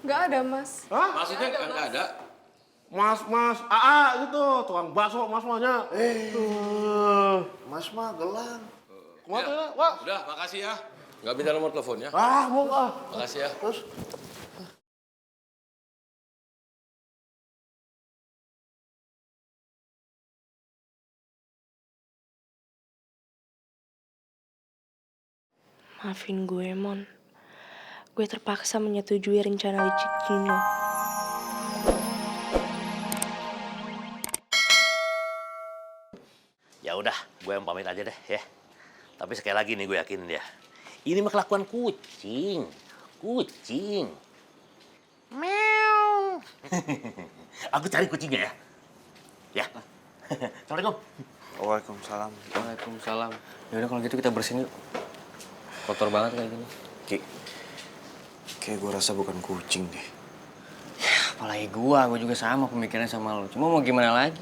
Nggak ada, Mas. Hah? Maksudnya nggak ada? Mas, AA gitu, tukang bakso mas mahnya. Mas mah gelang. Kumaha teh, Ya, Wak? udah, makasih ya. Nggak minta nomor telepon ya. Mau Makasih ya. Terus? Maafin gue, Mon. Gue terpaksa menyetujui rencana licik Gino. Ya udah, gue yang pamit aja deh ya. Tapi sekali lagi nih gue yakinin dia. Ini mah kelakuan kucing. Kucing. Meow. Aku cari kucingnya ya. Ya. Assalamualaikum. Waalaikumsalam. Waalaikumsalam. Ya udah kalau gitu kita bersihin yuk. Kotor banget kayak gini. Kayak gue rasa bukan kucing deh. Apalagi gua juga sama pemikirannya sama lo. Cuma mau gimana lagi?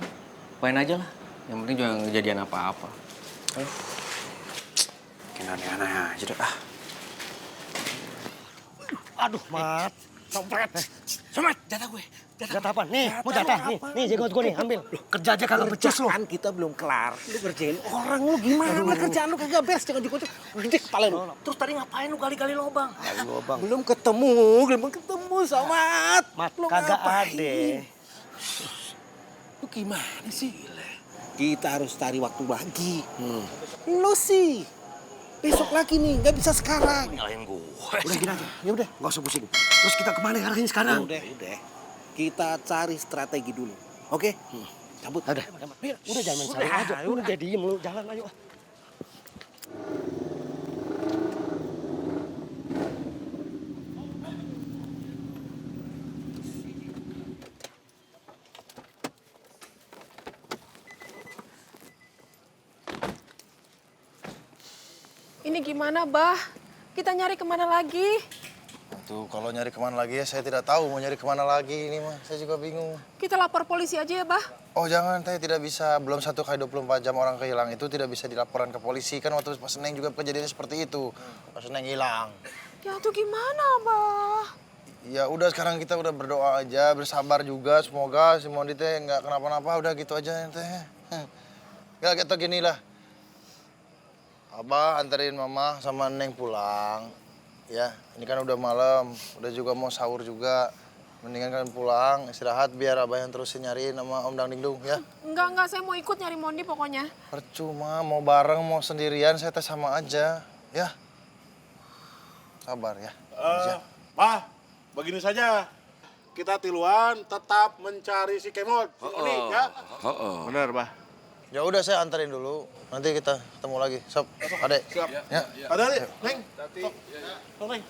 Apain aja lah. Yang penting jangan kejadian apa-apa. Makin aneh-aneh aja deh. Aduh, Mat. Sompret. Sompret, jatah gue. Jatah apa? Nih, mau jatah. Nih jenggot gue nih, ambil. Kerja aja kagak becus lo. Kan kita belum kelar. Lu kerjain orang lu gimana? Kerjaan lu kagak beres, jangan jenggot. Gede kepala lu. Terus tadi ngapain lu gali-gali lubang? Belum ketemu sama Mat, lu kagak ngapain? ada. Lu gimana sih? Kita harus cari waktu lagi. Lu sih. Besok lagi nih, nggak bisa sekarang. Nyalahin gue. Udah gini aja, ya udah, nggak usah pusing. Terus kita kemana arahnya sekarang? Udah. Kita cari strategi dulu, oke? Cabut. Udah jangan main sarung aja. Udah diem lu, jalan ayo. Ini gimana, Bah? Kita nyari kemana lagi? Tuh, kalau nyari kemana lagi ya saya tidak tahu mau nyari kemana lagi ini mah. Saya juga bingung. Kita lapor polisi aja ya, Bah? Oh jangan, saya tidak bisa. Belum 1 kali 24 jam orang kehilang itu tidak bisa dilaporkan ke polisi. Kan waktu pas Neng juga kejadiannya seperti itu. Pas Neng hilang. Ya tuh gimana, Bah? Ya udah sekarang kita udah berdoa aja, bersabar juga. Semoga si Mondi teh nggak kenapa-napa. Udah gitu aja teh. Nggak gitu gini lah. Abah anterin mama sama Neng pulang. Ya, ini kan udah malam, udah juga mau sahur juga. Mendingan kalian pulang, istirahat biar Abah yang terusin nyariin sama Om Dang Dingdung ya. Enggak, saya mau ikut nyari Mondi pokoknya. Percuma, mau bareng, mau sendirian, saya teh sama aja, ya. Sabar ya. Bah, begini saja. Kita tiluan tetap mencari si Kemod. Ini ya. Bener, Bah. Ya udah saya anterin dulu, nanti kita ketemu lagi. Sob, adek. Siap. Ya. Ada, Neng. Neng.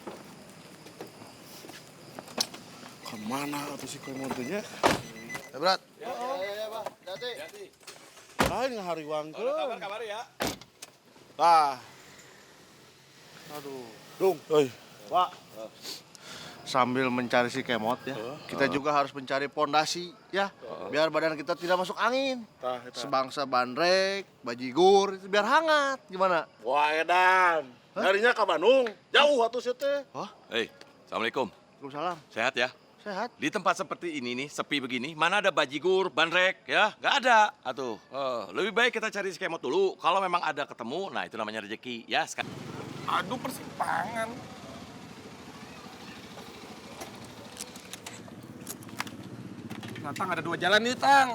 Kemana tuh si Kemodnya? Ya, Brat. Lain ngahariwang ke. Kabar ya. Tah. Aduh. Dung. Pak. Sambil mencari si Kemot ya, kita juga harus mencari pondasi ya, biar badan kita tidak masuk angin. Sebangsa bandrek, bajigur, itu biar hangat. Gimana? Wah, edan. Harinya ke Bandung, jauh atuh sih teh. Hei, assalamualaikum. Waalaikumsalam. Sehat ya? Sehat. Di tempat seperti ini nih, sepi begini, mana ada bajigur, bandrek, ya? Nggak ada. Atuh, lebih baik kita cari si Kemot dulu. Kalau memang ada ketemu, nah itu namanya rezeki, ya. Aduh, persimpangan. Nah, Tang, ada 2 jalan nih, Tang.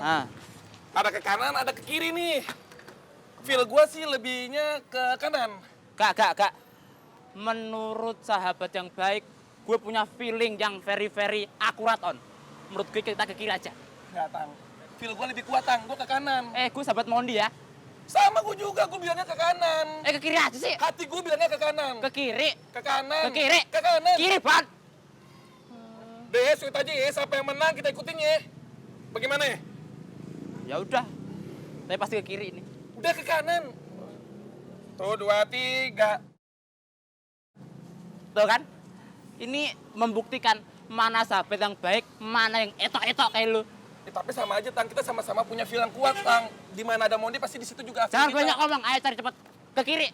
Ada ke kanan, ada ke kiri nih. Feel gue sih lebihnya ke kanan. Kak. Menurut sahabat yang baik, gue punya feeling yang very akurat on. Menurut gue kita ke kiri aja. Enggak, Tang. Feel gue lebih kuat, Tang. Gue ke kanan. Gue sahabat Mondi ya. Sama gue juga, gue bilangnya ke kanan. Ke kiri aja sih. Hati gue bilangnya ke kanan. Ke kiri. Ke kanan. Ke kiri. Ke kanan. Kiri, Pan. Deh, sweet aja ya. Siapa yang menang, kita ikutin ya. Bagaimana ya? Ya udah. Tapi pasti ke kiri ini. Udah ke kanan. Tuh, 2, 3. Tuh kan? Ini membuktikan mana sahabat yang baik, mana yang etok-etok kayak lu. Tapi sama aja, Tang. Kita sama-sama punya feel yang kuat, Tang. Di mana ada Mondi, pasti di situ juga Jangan kita. banyak ngomong, ayo cari cepet. Ke kiri.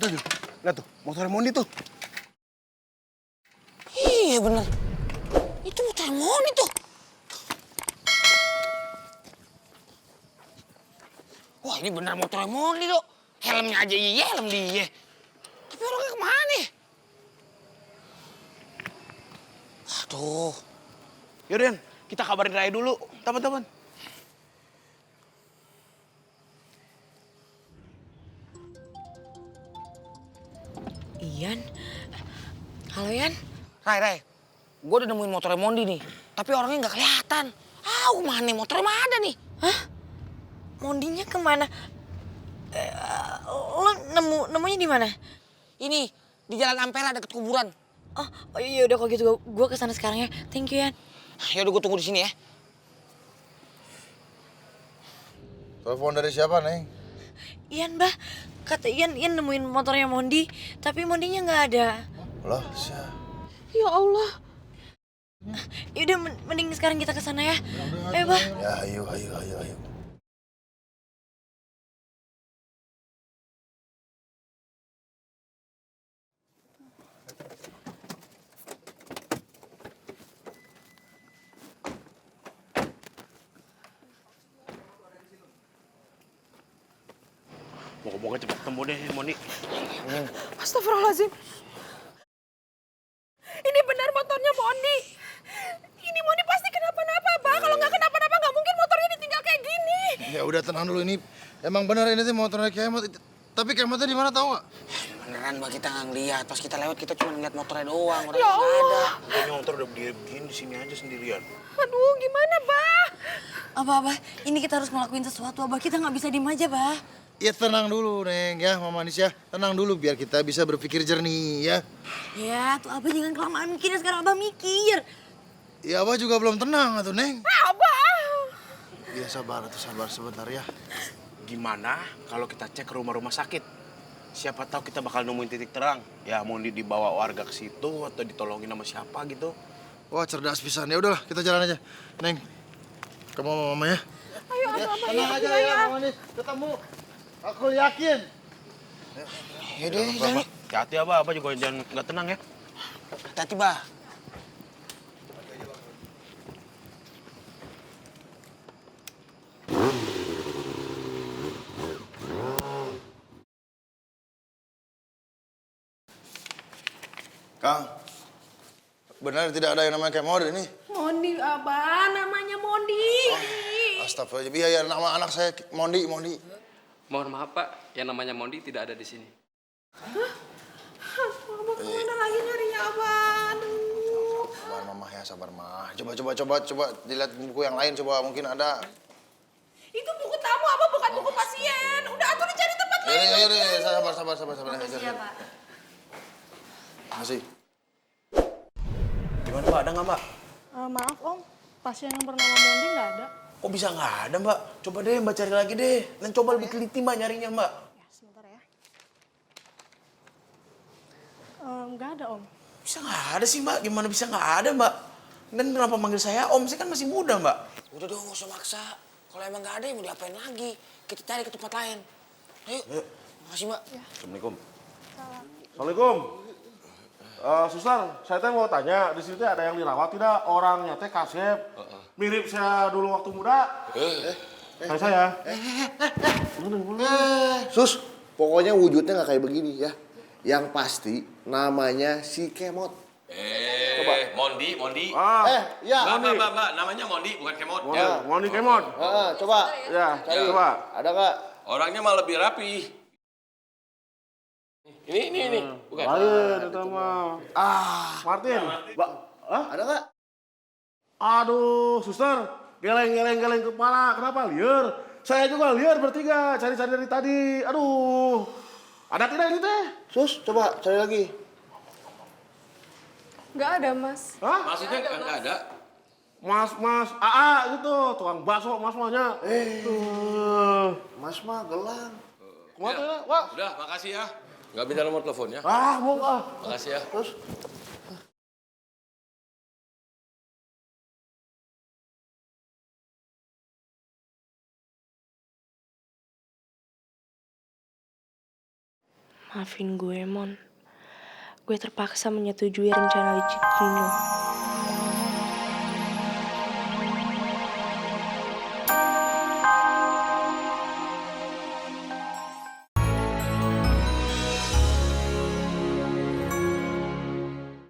tuh. Lihat tuh, motornya Mondi tuh. Iya bener. Itu motor Mondi tuh. Wah ini bener motor Mondi tuh. Helmnya aja iya, helm dia. Tapi orangnya kemana nih? Aduh. Yaudah, kita kabarin Raya dulu, teman-teman. Ian? Halo Ian? Ray. Gue udah nemuin motornya Mondi nih. Tapi orangnya nggak kelihatan. Mana nih? Motornya mana nih? Hah? Mondinya kemana? Lo nemunya di mana? Ini, di Jalan Ampera deket kuburan. Oh iya udah kalau gitu gue kesana sekarang ya. Thank you Yan. Yaudah gue tunggu di sini ya. Telepon dari siapa, Neng? Ian bah, kata Ian nemuin motornya Mondi, tapi Mondinya nggak ada. Loh, siapa? Ya Allah. Yaudah mending sekarang kita kesana ya. Ayo bah. Ya, ayo. Moga-moga cepet ketemu deh, Mondi. Astagfirullahaladzim. Ini benar motornya Mondi. Ini Mondi pasti kenapa-napa, Bah. Kalau nggak kenapa-napa nggak mungkin motornya ditinggal kayak gini. Ya udah tenang dulu, ini emang benar ini tuh motornya Kemot. Tapi Kemotnya di mana tahu nggak? Beneran Bah, kita nggak ngeliat. Pas kita lewat kita cuma ngeliat motornya doang. Orangnya Ya nggak ada. Allah. Kayaknya motor udah berdiri begini di sini aja sendirian. Aduh, gimana, Bah? Abah, ini kita harus ngelakuin sesuatu, Abah. Kita nggak bisa diem aja, Bah. Ya tenang dulu, Neng, ya Mama Manis ya. Tenang dulu biar kita bisa berpikir jernih, ya. Ya, tuh Abah jangan kelamaan mikirnya. Sekarang Abah mikir. Ya Abah juga belum tenang atuh, Neng. Abah. Ya sabar sebentar ya. Gimana kalau kita cek ke rumah-rumah sakit? Siapa tahu kita bakal nemuin titik terang. Ya Mondi dibawa warga ke situ atau ditolongin sama siapa gitu. Wah, cerdas pisan. Ya udahlah, kita jalan aja. Neng, kamu sama Mama ya. Ayo, Ya, Abah. tenang aja ya, Mama Manis. Ketemu. Aku yakin. Yaudah, jalan. Hati-hati ya, Abah juga jangan nggak tenang ya. Hati-hati, Bah. Kang, benar tidak ada yang namanya Kemot ini? Mondi, Abah. Namanya Mondi. Astagfirullah, ya nama anak saya Mondi. Mohon maaf Pak, yang namanya Mondi tidak ada di sini. Abah kemana lagi nyarinya, Abah? Aduh. Sabar Mama ya, sabar Mah. Coba dilihat buku yang lain, coba mungkin ada. Itu buku tamu, Abah, bukan buku pasien. Udah, atuh dicari tempat lain. Ya, sabar. Makasih ya, Pak. Masih. Gimana Mbak, ada nggak Mbak? Maaf Om, pasien yang bernama Mondi nggak ada. Kok bisa nggak ada Mbak? Coba deh Mbak cari lagi deh. Dan coba lebih teliti Mbak nyarinya Mbak. Ya, sebentar ya. Nggak ada Om. Bisa nggak ada sih Mbak? Gimana bisa nggak ada Mbak? Dan kenapa manggil saya Om? Saya kan masih muda Mbak. Udah dong, nggak usah maksa. Kalau emang nggak ada, ya mau diapain lagi? Kita cari ke tempat lain. Ayo. Makasih, Mbak. Assalamualaikum. Assalamualaikum. Suster, saya teh mau tanya, di sini teh ada yang dirawat tidak? Orangnya teh Kasep. Mirip saya dulu waktu muda. Kayak saya. Sus, pokoknya wujudnya nggak kayak begini ya. Yang pasti namanya si Kemot. Coba. Mondi. Ya. Mbak, namanya Mondi, bukan Kemot. Ya. Mondi Kemot. Coba. Ya, Cari. coba. Ada nggak? Orangnya malah lebih rapi. Ini, bukan. Lain itu mah. Martin. Ada nggak? Aduh, suster. Geleng kepala. Kenapa liar? Saya juga liar bertiga. Cari-cari dari tadi. Aduh. Ada tidak ini teh? Sus, coba cari lagi. Nggak ada, Mas. Hah? Maksudnya nggak ada. Mas, AA gitu. Tukang bakso mas mahnya. Mas mah gelang. Kumaha teh, Wak? Udah, makasih ya. Nggak minta nomor teleponnya. Mau Makasih ya. Terus? Maafin gue, Mon. Gue terpaksa menyetujui rencana licik Gino.